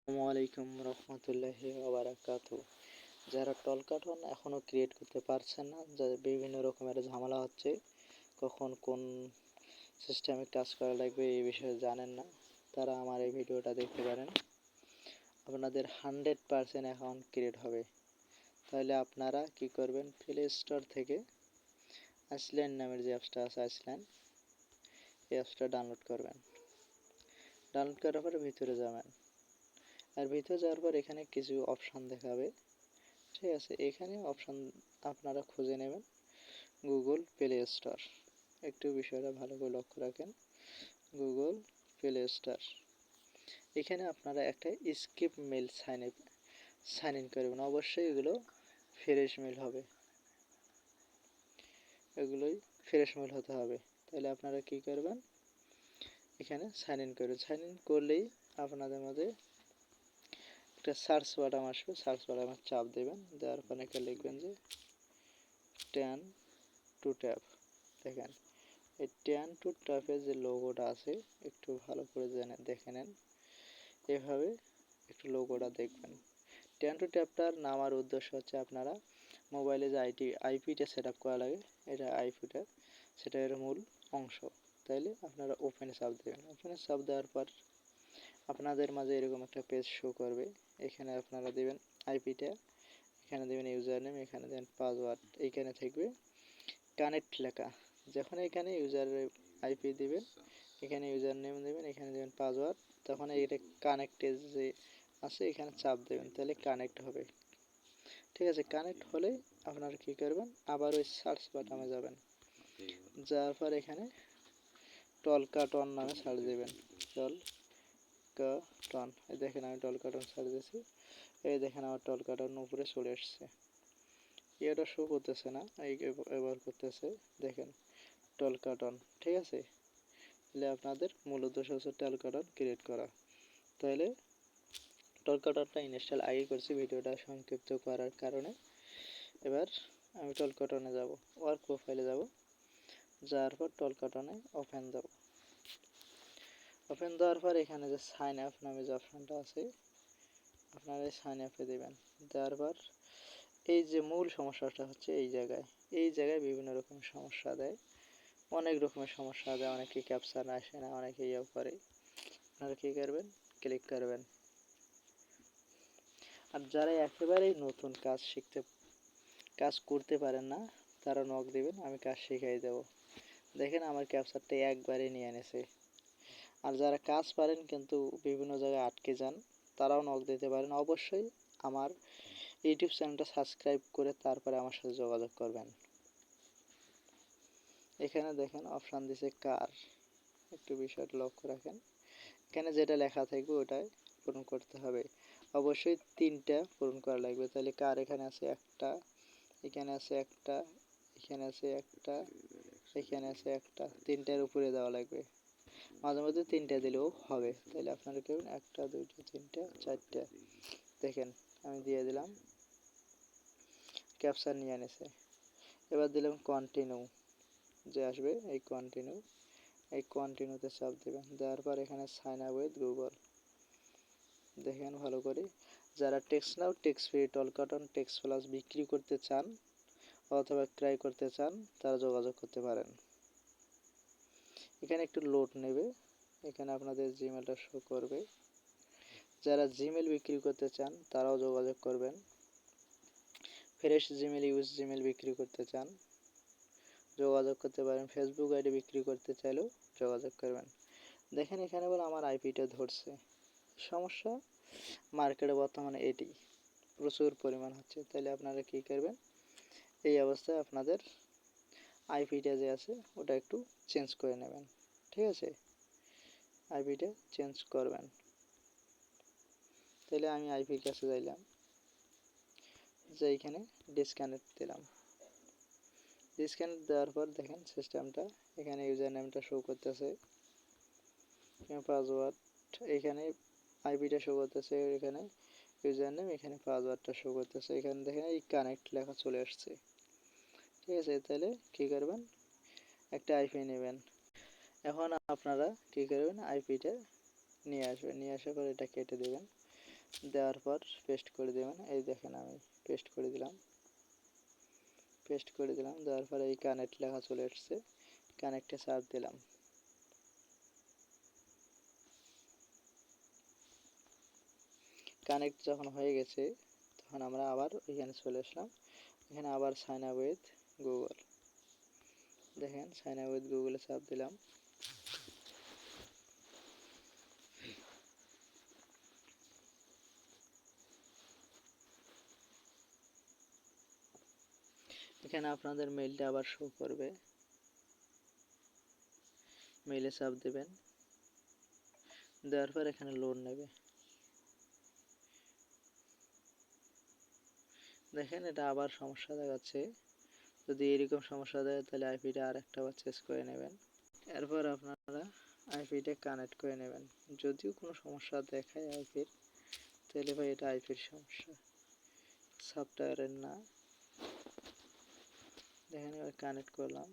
আসসালামু আলাইকুম রহমতুল্লাহি ওয়া বারাকাতুহু। যারা টলকাটন এখনও ক্রিয়েট করতে পারছেন না, যাদের বিভিন্ন রকমের ঝামেলা হচ্ছে, কখন কোন সিস্টেমে কাজ করা লাগবে এই বিষয়ে জানেন না, তারা আমার এই ভিডিওটা দেখতে পারেন। আপনাদের 100% অ্যাকাউন্ট ক্রিয়েট হবে। তাহলে আপনারা কি করবেন, প্লে স্টোর থেকে আইসল্যান্ড নামের যে অ্যাপসটা আছে, আইসল্যান্ড, এই অ্যাপসটা ডাউনলোড করবেন। ডাউনলোড করার পরে ভিতরে যাবেন, আর ভিতরে যাওয়ার পর এখানে কিছু অপশান দেখাবে। ঠিক আছে, এখানে অপশান আপনারা খুঁজে নেবেন গুগল প্লে স্টোর। একটু বিষয়টা ভালো করে লক্ষ্য রাখেন, গুগল প্লে স্টোর। এখানে আপনারা একটা স্কিপ মেল সাইন ইন করবেন। অবশ্যই এগুলো ফ্রেশ মেল হবে, এগুলোই ফ্রেশ মেল হতে হবে। তাহলে আপনারা কি করবেন, এখানে সাইন ইন করবেন। সাইন ইন করলেই আপনাদের মধ্যে একটা সার্চ বাটন আসবে, সার্চ বাটনে চাপ দেবেন। দেওয়ার পর এখানে লিখবেন যে 10 to ট্যাপ। দেখেন এই 10 to ট্যাপের যে লোগোটা আছে, একটু ভালো করে দেখে নেন। এভাবে একটু লোগোটা দেখবেন। 10 to ট্যাপটার নামার উদ্দেশ্য হচ্ছে আপনারা মোবাইলে যে আইপিটা সেট আপ করা লাগে, এটা আইপিটা, সেটা এর মূল অংশ। তাইলে আপনারা ওপেনে চাপ দেবেন। ওপেনে চাপ দেওয়ার পর আপনাদের মাঝে এরকম একটা পেজ শো করবে। এখানে আপনারা দেবেন আইপিটা, এখানে দেবেন ইউজার নেম, এখানে দেবেন পাসওয়ার্ড। এইখানে থাকবে কানেক্ট লেখা। যখন এখানে ইউজারের আইপি দিবেন, এখানে ইউজার নেম দেবেন, এখানে দেবেন পাসওয়ার্ড, তখন এটা কানেক্টেড যে আছে এখানে চাপ দেবেন, তাহলে কানেক্ট হবে। ঠিক আছে, কানেক্ট হলে আপনারা কী করবেন, আবার ওই সার্চ বাটনে যাবেন। যাওয়ার পর এখানে টলকাটন নামে সার্চ দেবেন। টলকাটন, এই দেখেন আমি টলকাটন সার্চ দিয়েছি, এই দেখেন আমার টলকাটন উপরে চলে এসছে। এটা শো করতেছে না, এই এবার করতেছে, দেখেন টলকাটন। ঠিক আছে, তাহলে আপনাদের মূল উদ্দেশ্য হচ্ছে টলকাটন ক্রিয়েট করা। তাহলে টলকাটনটা ইনস্টল আগে করছি, ভিডিওটা সংক্ষিপ্ত করার কারণে। এবার আমি টলকাটনে যাব, ওয়ার্ক প্রোফাইলে যাব, যাওয়ার পর টলকাটনে ওপেন দেব। ওপেন দেওয়ার পর এখানে যে সাইন আপ নামে যে অপশানটা আছে, আপনারা এই সাইন আপে দেবেন। দেওয়ার পর এই যে মূল সমস্যাটা হচ্ছে এই জায়গায় বিভিন্ন রকমের সমস্যা দেয়, অনেক রকমের সমস্যা দেয়। অনেকে ক্যাপচার আসে না, অনেকে ইয়ে করে। আপনারা কী করবেন, ক্লিক করবেন। আর যারা একেবারেই নতুন কাজ করতে পারেন না, তারা নক দেবেন, আমি কাজ শিখাই দেব। দেখেন আমার ক্যাপচারটা একবারে নিয়ে এনেছে। আর যারা কাজ পারেন কিন্তু বিভিন্ন জায়গায় আটকে যান, তারাও নক দিতে পারেন। অবশ্যই আমার ইউটিউব চ্যানেলটা সাবস্ক্রাইব করে তারপরে আমার সাথে যোগাযোগ করবেন। এখানে দেখেন অপশান দিছে কার, একটু বিষয়টা লক্ষ্য রাখেন। এখানে যেটা লেখা থাকবে ওটাই পূরণ করতে হবে। অবশ্যই 3টা পূরণ করা লাগবে। তাহলে কার এখানে আছে একটা, এখানে আছে একটা, এখানে আছে একটা, এখানে আছে একটা, 3টার উপরে দেওয়া লাগবে। মাঝে মধ্যে 3টা দিলেও হবে। তাহলে আপনারা কেমন 1টা 2টা 3টা 4টা, দেখেন আমি দিয়ে দিলাম, ক্যাপচার নিয়ে এনেছে। এবার দিলাম কন্টিনিউ, যে আসবে এই কন্টিনিউতে চাপ দেবেন। দেওয়ার পর এখানে সাইন আপ উইথ গুগল, দেখেন ভালো করে। যারা টেক্সট নাও, টেক্সট ফ্রি, টলকাটন, টেক্সট প্লাস বিক্রি করতে চান অথবা ক্রয় করতে চান, তারা যোগাযোগ করতে পারেন। এখানে একটু লোড নেবে, এখানে আপনাদের জিমেলটা শো করবে। যারা জিমেল বিক্রি করতে চান তারাও যোগাযোগ করবেন। ফ্রেশ জিমেল, ইউজ জিমেল বিক্রি করতে চান যোগাযোগ করতে পারেন। ফেসবুক আইডি বিক্রি করতে চাইলেও যোগাযোগ করবেন। দেখেন এখানে বলে আমার আইপিটা ধরছে। সমস্যা মার্কেটে বর্তমানে এটি প্রচুর পরিমাণ হচ্ছে। তাহলে আপনারা কী করবেন, এই অবস্থায় আপনাদের আইপিটা যে আছে ওটা একটু চেঞ্জ করে নেবেন। ঠিক আছে, আইপিটা চেঞ্জ করবেন। তাহলে আমি আইপির কাছে যাইলাম, যে এইখানে ডিসকানেক্ট দিলাম। ডিসকানেক্ট দেওয়ার পর দেখেন সিস্টেমটা, এখানে ইউজার নেমটা শো করতেছে, পাসওয়ার্ড, এখানে আইপিটা শো করতেছে, এখানে ইউজার নেম, এখানে পাসওয়ার্ডটা শো করতেছে। এখানে দেখেন এই কানেক্ট লেখা চলে আসছে। ঠিক আছে, তাহলে কী করবেন, একটা আইপি নেবেন। এখন আপনারা কী করবেন, আইপিটা নিয়ে আসবেন, নিয়ে আসার পর এটা কেটে দেবেন। দেওয়ার পর পেস্ট করে দেবেন। এই দেখেন আমি পেস্ট করে দিলাম। দেওয়ার পরে এই কানেক্ট লেখা চলে এসছে, কানেক্টে চাপ দিলাম। কানেক্ট যখন হয়ে গেছে তখন আমরা আবার এখানে চলে আসলাম। এখানে আবার সাইন আপ উইথ গুগল, দেখেন সাইন আপ উইথ গুগলে চাপ দিলাম। এখানে আপনাদের মেইলটা আবার শো করবে, মেইলে চাপ দেবেন। দেওয়ার পর এখানে লোড নেবে। দেখেন এটা আবার সমস্যা দেখাচ্ছে। যদি এরকম সমস্যা দেয় তাহলে আইপিটা আর একটা বার চেঞ্জ করে নেবেন। এরপর আপনারা আইপিটা কানেক্ট করে নেবেন। যদিও কোনো সমস্যা দেখায় আইপির, তাহলে ভাই এটা আইপির সমস্যা, সফটওয়্যারের না। দেখেন এবার কানেক্ট করলাম।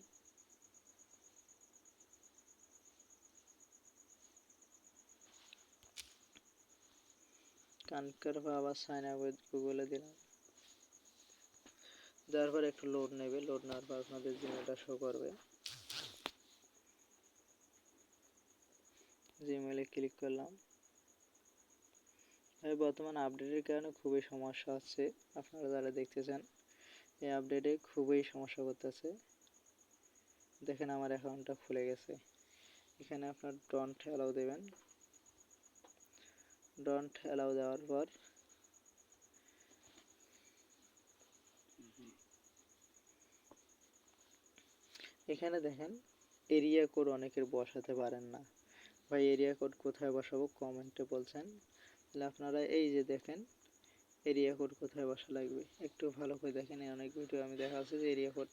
কানেক্ট করার পর আবার সাইন আপ উইথ গুগলে দিলাম। দেওয়ার পর একটু লোড নেবে। লোড নেওয়ার পর আপনাদের জিমেলটা শো করবে। জিমেলে ক্লিক করলাম। বর্তমান আপডেটের কারণে খুবই সমস্যা হচ্ছে। আপনারা যারা দেখতেছেন এই আপডেটে খুবই সমস্যা করতেছে। দেখেন আমার অ্যাকাউন্টটা খুলে গেছে। এখানে আপনার ডোন্ট অ্যালাউ দেবেন। ডোন্ট অ্যালাউ দেওয়ার পর এখানে দেখেন এরিয়া কোড অনেকের বসাতে পারেন না। ভাই এরিয়া কোড কোথায় বসাবো কমেন্টে বলছেন। তাহলে আপনারা এই যে দেখেন এরিয়া কোড কোথায় বসা লাগবে একটু ভালো করে দেখেন। অনেক ভিডিও আমি দেখা আছে যে এরিয়া কোড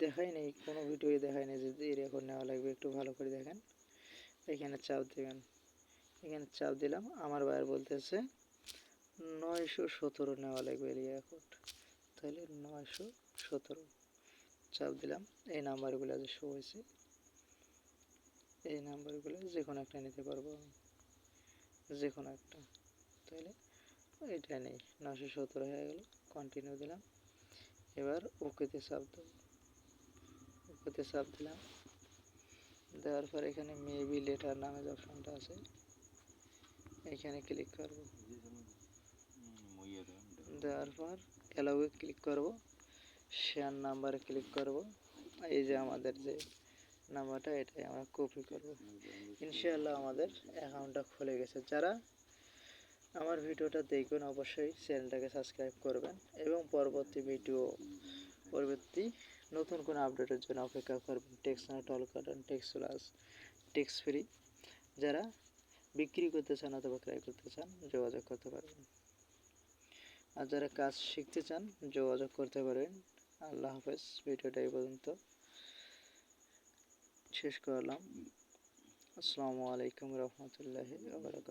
দেখাই নেই, কোনো ভিডিওই দেখাই নেই যে এরিয়া কোড নেওয়া লাগবে। একটু ভালো করে দেখেন। এখানে চাপ দেবেন। এখানে চাপ দিলাম। আমার ভাইয়ের বলতেছে 917 নেওয়া লাগবে এরিয়া কোড। তাহলে 917 চাপ দিলাম। এই নাম্বারগুলো যে শো হয়েছে, এই নাম্বারগুলো যে কোনো একটা নিতে পারবো আমি, যে কোনো একটা। তাহলে এটা নেই, 917 হয়ে গেল। কন্টিনিউ দিলাম। এবার ওকেতে চাপ দেব। ওকেতে চাপ দিলাম। দেওয়ার পর এখানে মেবি লেটার নামে যে অপশনটা আছে এখানে ক্লিক করব। দেওয়ার পর অ্যালাউয়ে ক্লিক করব। শেয়ার নাম্বারে ক্লিক করব। এই যে আমাদের যে নাম্বারটা এটাই আমরা কপি করব। ইনশাআল্লাহ আমাদের অ্যাকাউন্টটা খুলে গেছে। যারা আমার ভিডিওটা দেখবেন অবশ্যই চ্যানেলটাকে সাবস্ক্রাইব করবেন এবং পরবর্তী নতুন কোনো আপডেটের জন্য অপেক্ষা করবেন। Text all carton, text plus, text free. যারা বিক্রি করতে চান অথবা ক্রয় করতে চান যোগাযোগ করতে পারবেন। আর যারা কাজ শিখতে চান যোগাযোগ করতে পারেন। আল্লাহ হাফেজ। ভিডিওটা এই পর্যন্ত শেষ করলাম। আসসালামু আলাইকুম রহমতুল্লাহি ওয়া বারাকাতুহু।